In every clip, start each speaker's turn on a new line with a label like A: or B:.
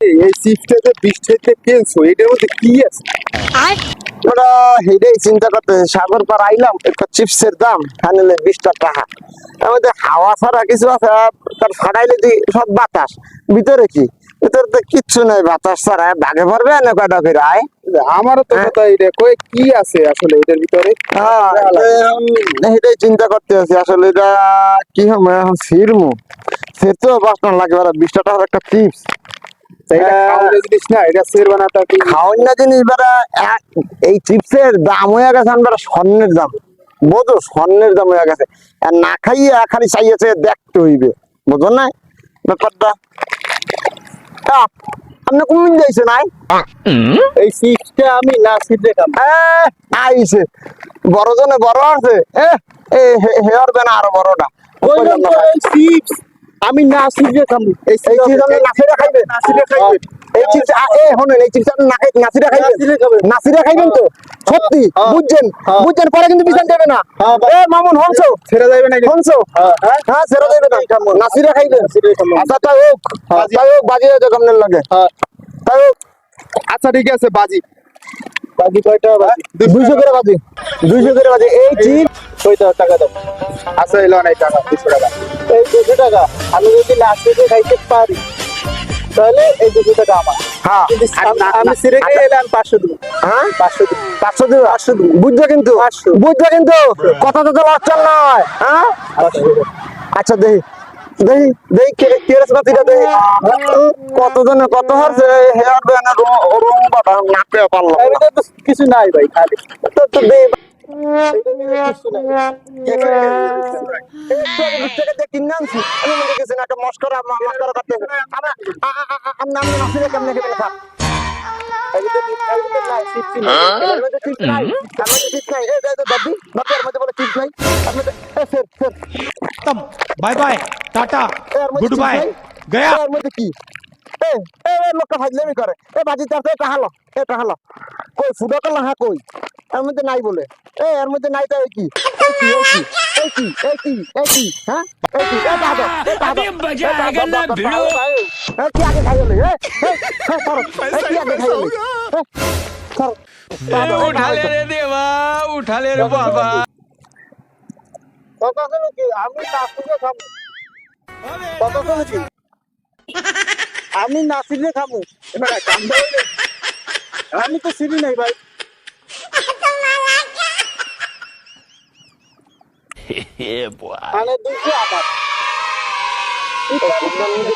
A: এই চিপসটাতে 20 টাকা কেনছো এটার মধ্যে কি আছে?
B: ওরা হেডেই চিন্তা করতে সাগর পার আইলাম একটা চিপসের দাম আনলে 20 টাকা আমাদের হাওয়া ছাড়া কিছু আছে তার ফাটাইলে দি সব বাতাস ভিতরে কি ভিতরে তো কিচ্ছু নাই বাতাস ছাড়া ভাগে পারবে না কয়টা করে আয়
A: আমারও তো কথা এটা কই কি আছে আসলে এটার ভিতরে?
B: হ্যাঁ হেডেই চিন্তা করতে আছি আসলে এটা কি হবে এখন ফিরমু ফের তো বাসন লাগে ওরা 20 টাকার একটা চিপস
A: এটা খাওয়ালে জিনিস না, এটা সের বানাতা কি
B: খাওয়ান না জিনিস বেড়া এই চিপসের দাম হয়ে গেছে আমরা স্বর্ণের দাম বুঝো স্বর্ণের দাম হয়ে গেছে আর না খাইয়ে খালি চাইয়েছে দেখতে হইবে বুঝো না ব্যাপারটা আপনি কোন যাইছে নাই
A: এই চিপসটা আমি না সিদ্ধে খাম।
B: আইছে বড় জনে বড় আছে হেয়ার বেনা আরো বড়টা
A: ওই চিপস আমি না সিদ্ধে খাম। এই
B: চিপস আপনি নাসিরা খাইবেন
A: নাসিরা খাইবেন
B: এই চিপস হনুন এই চিপস আপনি নাসিরা খাইবেন নাসিরা খাইবেন তো সত্যি বুঝছেন বুঝছেন পরে কিন্তু বিচার দেবে না মামুন হনছো
A: ছেড়ে যাবে না
B: হনছো হ্যাঁ ছেড়ে দেবে না নাসিরা খাইবেন আচ্ছা তাই হোক বাজি হয়ে যাক আপনার লাগে তাই হোক
A: আচ্ছা ঠিক আছে বাজি বাজি কয়টা বাজি
B: 200 করে বাজি 200 করে বাজি এই চিপস
A: কয়টা টাকা দাও? আচ্ছা এলো অনেক টাকা 200 টাকা। এই 200 টাকা আমি যদি না সিদ্ধে খাইতে পারি তাহলে এই 200 টাকা আমার।
B: হ্যাঁ
A: কিন্তু আমি সিরে খেয়ে এলাম 500 দেব।
B: হ্যাঁ
A: 500 দেব।
B: 500 দিবে
A: 500 দেব।
B: বুঝছো কিন্তু
A: 500
B: বুঝছো কিন্তু কথা তো লচ্ছন নয় হ্যাঁ
A: 500 দেব।
B: আচ্ছা দেখি দেখি দেখি কেরাস বাতিটা দেখি কতজনে কত হচ্ছে হেয়ার ব্যান্ড রং বাটা নাপে পারলাম
A: এর ভিতরে তো কিছু নাই ভাই খালি
B: তো তো দে
A: কিছু নাই।
C: खत्म bye bye tata good bye गया
B: কি লোকটা ফাজলামি করে বাজি চাষে এটা হালো কই ফুটো করলাম হ্যাঁ কই এর মধ্যে নাই বলে এর মধ্যে নাই তাই কি হ্যাঁ
C: अभी मजा आएगा ना भिड़ो
B: কি আগে খাই গেলে কি আগে খাই গেলে
C: उठा ले रे देवा उठा ले रे बाबा
B: কথা শুনে কি আমি নাসিরে খাবো কথা শুনে কি আমি নাসিরে খাবো
A: এবার কাম দাও আমি তো সিরি নাই ভাই
B: মানে 200 আবার এই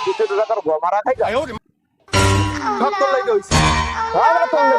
B: 200 টাকার গমারা খাই
C: आयो
A: সব তো লাগে হইছে
B: হ্যাঁ তোমরা